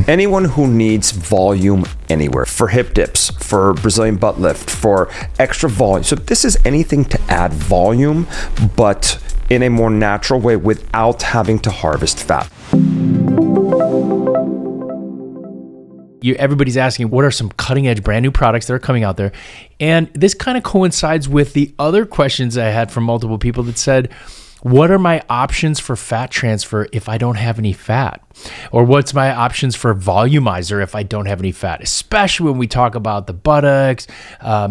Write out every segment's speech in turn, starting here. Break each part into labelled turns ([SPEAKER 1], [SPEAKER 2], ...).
[SPEAKER 1] Anyone who needs volume anywhere, for hip dips, for Brazilian butt lift, for extra volume. So this is anything to add volume, but in a more natural way without having to harvest fat.
[SPEAKER 2] Everybody's asking, what are some cutting edge brand new products that are coming out there? And this kind of coincides with the other questions I had from multiple people that said, what are my options for fat transfer if I don't have any fat? Or what's my options for volumizer if I don't have any fat? Especially when we talk about the buttocks,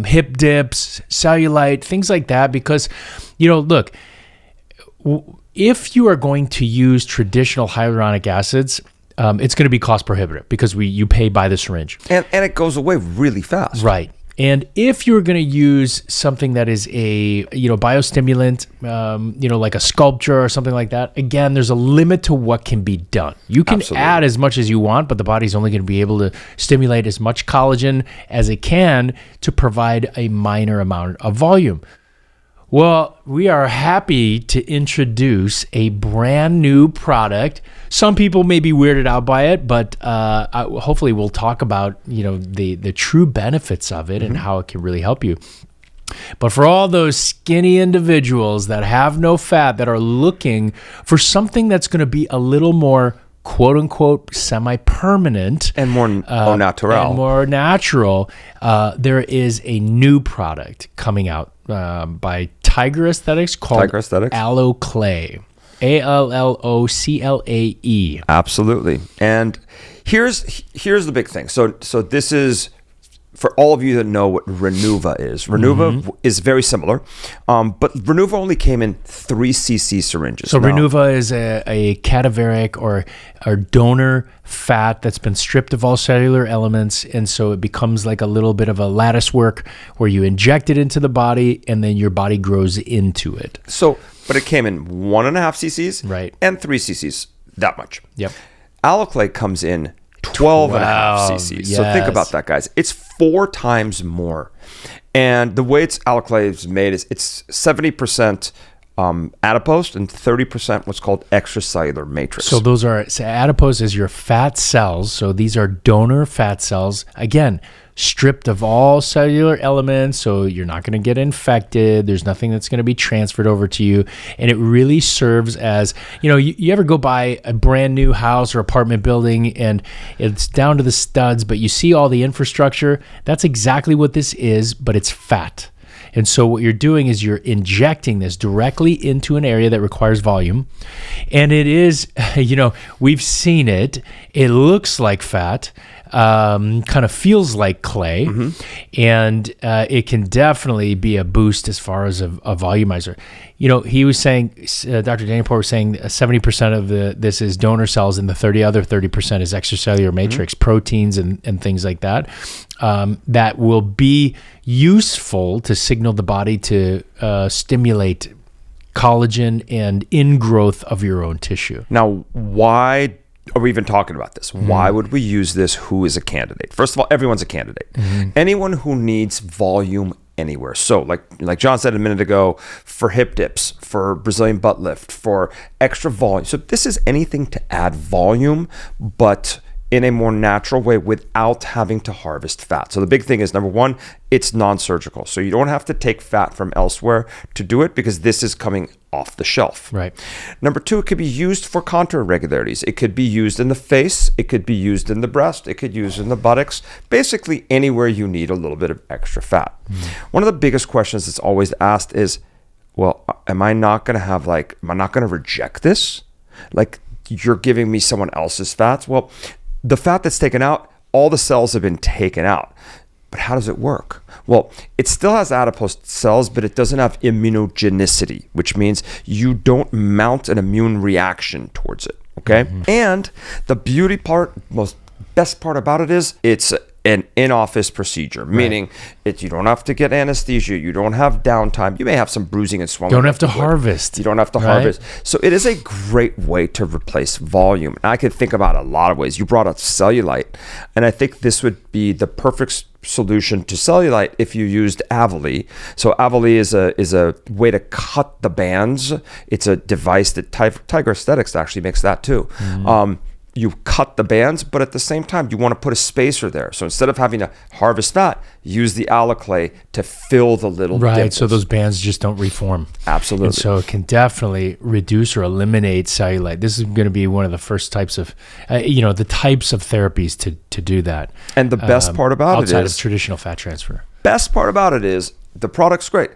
[SPEAKER 2] hip dips, cellulite, things like that. Because, look, if you are going to use traditional hyaluronic acids, it's going to be cost prohibitive because you pay by the syringe.
[SPEAKER 1] And it goes away really fast.
[SPEAKER 2] Right. And if you're going to use something that is a, biostimulant, like a sculpture or something like that, again, there's a limit to what can be done. You can add as much as you want, but the body's only going to be able to stimulate as much collagen as it can to provide a minor amount of volume. Well, we are happy to introduce a brand new product. Some people may be weirded out by it, but hopefully we'll talk about, the true benefits of it and how it can really help you. But for all those skinny individuals that have no fat, that are looking for something that's going to be a little more quote unquote semi-permanent
[SPEAKER 1] and more
[SPEAKER 2] natural, there is a new product coming out by Tiger Aesthetics called AlloClae. AlloClae.
[SPEAKER 1] Absolutely. And here's the big thing. So this is, for all of you that know what Renuva is, Renuva is very similar, but Renuva only came in 3 cc syringes.
[SPEAKER 2] So Renuva is a cadaveric or donor fat that's been stripped of all cellular elements, and so it becomes like a little bit of a lattice work where you inject it into the body and then your body grows into it.
[SPEAKER 1] So, but it came in 1.5 cc's
[SPEAKER 2] right,
[SPEAKER 1] and 3 cc's, that much.
[SPEAKER 2] Yep.
[SPEAKER 1] AlloClae comes in 12.5 cc's.
[SPEAKER 2] Yes.
[SPEAKER 1] So think about that, guys. It's 4 times more. And the way AlloClae is made is it's 70% adipose and 30% what's called extracellular matrix.
[SPEAKER 2] So adipose is your fat cells. So these are donor fat cells. Again, stripped of all cellular elements, so you're not going to get infected. There's nothing that's going to be transferred over to you. And it really serves as, you ever go by a brand new house or apartment building and it's down to the studs, but you see all the infrastructure? That's exactly what this is, but it's fat. And so what you're doing is you're injecting this directly into an area that requires volume. And it is, we've seen it. It looks like fat. Kind of feels like clay, and it can definitely be a boost as far as a volumizer. He was saying, Dr. Danielpour was saying 70% of this is donor cells, and the other 30% is extracellular matrix, proteins and things like that, that will be useful to signal the body to stimulate collagen and ingrowth of your own tissue.
[SPEAKER 1] Now, why are we even talking about this? Why would we use this? Who is a candidate? First of all, everyone's a candidate. Anyone who needs volume anywhere. So like John said a minute ago, for hip dips, for Brazilian butt lift, for extra volume. So this is anything to add volume, but in a more natural way without having to harvest fat. So the big thing is, number one, it's non-surgical. So you don't have to take fat from elsewhere to do it because this is coming off the shelf.
[SPEAKER 2] Right.
[SPEAKER 1] Number two, it could be used for contour irregularities. It could be used in the face. It could be used in the breast. It could be used in the buttocks. Basically anywhere you need a little bit of extra fat. One of the biggest questions that's always asked is, well, am I not going to reject this? Like, you're giving me someone else's fats? Well, the fat that's taken out, all the cells have been taken out. But how does it work? Well, it still has adipose cells, but it doesn't have immunogenicity, which means you don't mount an immune reaction towards it, okay? And the best part about it is it's an in-office procedure, meaning you don't have to get anesthesia, you don't have downtime, you may have some bruising and swelling.
[SPEAKER 2] You don't have to harvest.
[SPEAKER 1] You don't have to harvest. So it is a great way to replace volume. And I could think about a lot of ways. You brought up cellulite, and I think this would be the perfect solution to cellulite if you used Avoli. So Avoli is a way to cut the bands. It's a device that Tiger Aesthetics actually makes that too. you cut the bands, but at the same time, you want to put a spacer there. So instead of having to harvest fat, use the AlloClae to fill the little dimples.
[SPEAKER 2] So those bands just don't reform.
[SPEAKER 1] Absolutely.
[SPEAKER 2] And so it can definitely reduce or eliminate cellulite. This is going to be one of the first types of, the types of therapies to do that.
[SPEAKER 1] And the best part about it is,
[SPEAKER 2] outside of traditional fat transfer.
[SPEAKER 1] Best part about it is the product's great,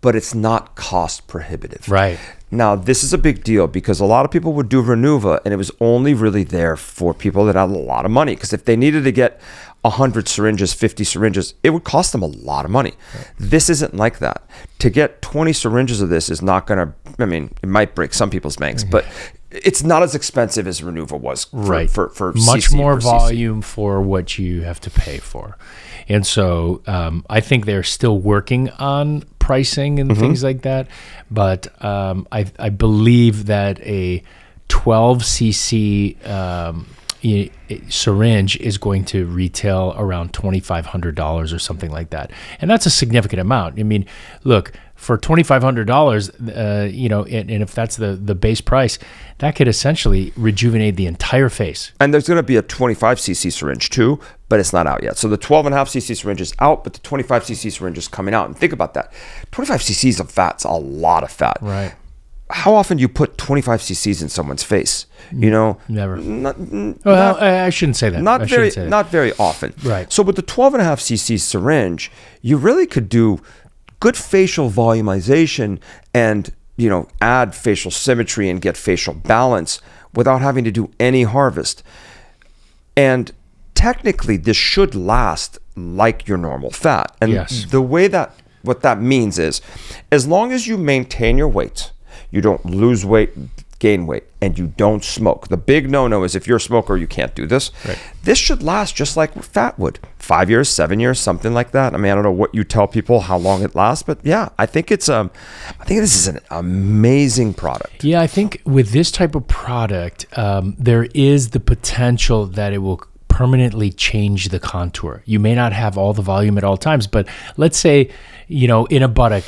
[SPEAKER 1] but it's not cost prohibitive.
[SPEAKER 2] Right.
[SPEAKER 1] Now, this is a big deal because a lot of people would do Renuva, and it was only really there for people that had a lot of money. Because if they needed to get 100 syringes, 50 syringes, it would cost them a lot of money. Right. This isn't like that. To get 20 syringes of this is not going to, it might break some people's banks, but it's not as expensive as Renuva was for
[SPEAKER 2] much
[SPEAKER 1] CC
[SPEAKER 2] more
[SPEAKER 1] per
[SPEAKER 2] volume for what you have to pay for. And so I think they're still working on pricing and things like that. But I believe that a 12 cc syringe is going to retail around $2,500 or something like that. And that's a significant amount. I mean, look, for $2,500, and if that's the base price, that could essentially rejuvenate the entire face.
[SPEAKER 1] And there's going to be a 25cc syringe too, but it's not out yet. So the 12.5cc syringe is out, but the 25cc syringe is coming out. And think about that. 25 cc's of fat's a lot of fat.
[SPEAKER 2] Right.
[SPEAKER 1] How often do you put 25 cc's in someone's face?
[SPEAKER 2] Never. I shouldn't say that.
[SPEAKER 1] Not very often.
[SPEAKER 2] Right.
[SPEAKER 1] So with the 12.5cc syringe, you really could do good facial volumization and add facial symmetry and get facial balance without having to do any harvest. And technically, this should last like your normal fat. And the way that what that means is, as long as you maintain your weight, you don't lose weight, gain weight, and you don't smoke. The big no-no is if you're a smoker, you can't do this. Right. This should last just like fat would. 5 years, 7 years, something like that. I don't know what you tell people how long it lasts, but yeah, I think this is an amazing product.
[SPEAKER 2] Yeah, I think with this type of product, there is the potential that it will permanently change the contour. You may not have all the volume at all times, but let's say, in a buttock,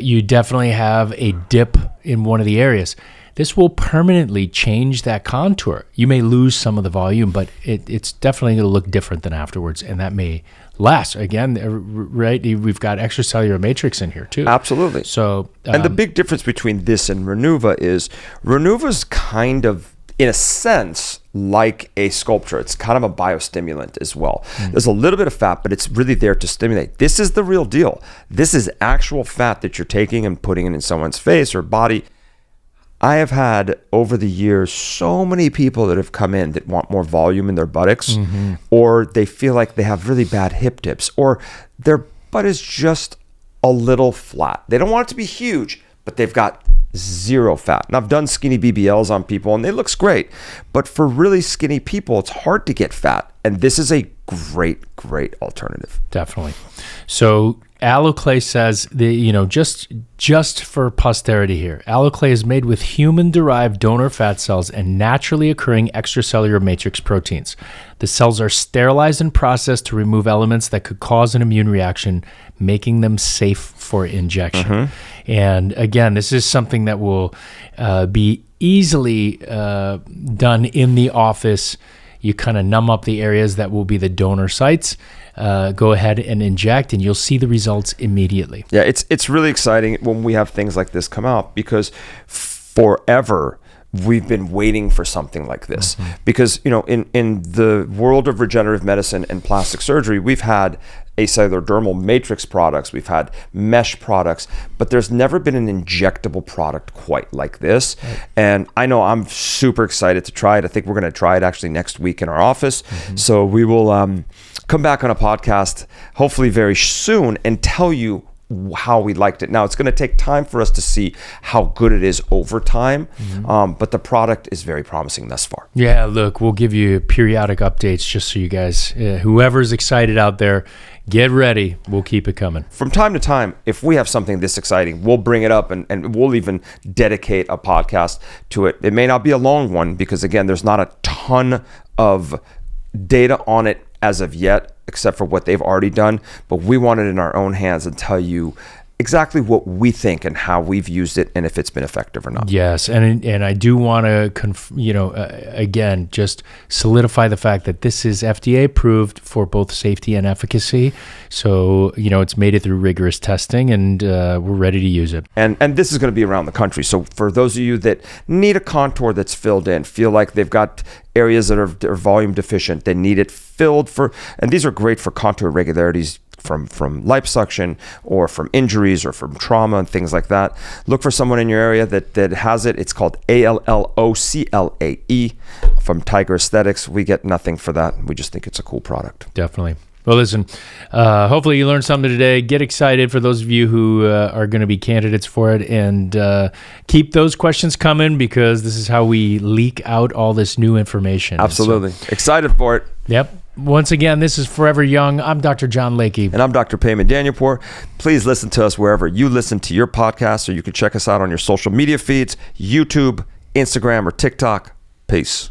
[SPEAKER 2] you definitely have a dip in one of the areas. This will permanently change that contour. You may lose some of the volume, but it's definitely going to look different than afterwards, and that may last. Again, right? We've got extracellular matrix in here too.
[SPEAKER 1] Absolutely.
[SPEAKER 2] So,
[SPEAKER 1] and the big difference between this and Renuva is Renuva's kind of, in a sense, like a sculpture. It's kind of a biostimulant as well. There's a little bit of fat, but it's really there to stimulate. This is the real deal. This is actual fat that you're taking and putting in someone's face or body. I have had over the years so many people that have come in that want more volume in their buttocks, or they feel like they have really bad hip dips, or their butt is just a little flat. They don't want it to be huge, but they've got zero fat. And I've done skinny BBLs on people and it looks great, but for really skinny people, it's hard to get fat. And this is a great alternative.
[SPEAKER 2] Definitely. So AlloClae says, just for posterity here, AlloClae is made with human-derived donor fat cells and naturally occurring extracellular matrix proteins. The cells are sterilized and processed to remove elements that could cause an immune reaction, making them safe for injection. And again, this is something that will be easily done in the office. You kind of numb up the areas that will be the donor sites. Go ahead and inject, and you'll see the results immediately.
[SPEAKER 1] Yeah, it's really exciting when we have things like this come out, because forever we've been waiting for something like this. Because in the world of regenerative medicine and plastic surgery, we've had acellular dermal matrix products, we've had mesh products, but there's never been an injectable product quite like this. And I know I'm super excited to try it. I think we're going to try it actually next week in our office. So we will come back on a podcast hopefully very soon and tell you how we liked it. Now, it's going to take time for us to see how good it is over time, but the product is very promising thus far.
[SPEAKER 2] Yeah, look, we'll give you periodic updates just so you guys, whoever's excited out there, get ready. We'll keep it coming.
[SPEAKER 1] From time to time, if we have something this exciting, we'll bring it up and we'll even dedicate a podcast to it. It may not be a long one because, again, there's not a ton of data on it as of yet, except for what they've already done, but we want it in our own hands and tell you exactly what we think and how we've used it and if it's been effective or not.
[SPEAKER 2] Yes, and I do want to, again, just solidify the fact that this is FDA approved for both safety and efficacy. So, it's made it through rigorous testing, and we're ready to use it.
[SPEAKER 1] And this is going to be around the country. So for those of you that need a contour that's filled in, feel like they've got areas that are volume deficient, they need it filled and these are great for contour irregularities from liposuction or from injuries or from trauma and things like that. Look for someone in your area that has it. It's called AlloClae from Tiger Aesthetics. We get nothing for that. We just think it's a cool product.
[SPEAKER 2] Definitely. Well, listen, hopefully you learned something today. Get excited for those of you who are going to be candidates for it, and keep those questions coming, because this is how we leak out all this new information.
[SPEAKER 1] Absolutely. Excited for it.
[SPEAKER 2] Yep. Once again, this is Forever Young. I'm Dr. John Lakey.
[SPEAKER 1] And I'm Dr. Payman Danielpour. Please listen to us wherever you listen to your podcasts, or you can check us out on your social media feeds, YouTube, Instagram, or TikTok. Peace.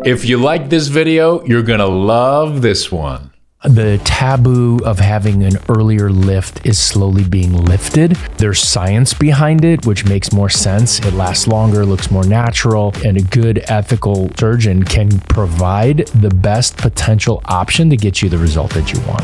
[SPEAKER 3] If you like this video, you're going to love this one.
[SPEAKER 2] The taboo of having an earlier lift is slowly being lifted. There's science behind it, which makes more sense. It lasts longer, looks more natural, and a good ethical surgeon can provide the best potential option to get you the result that you want.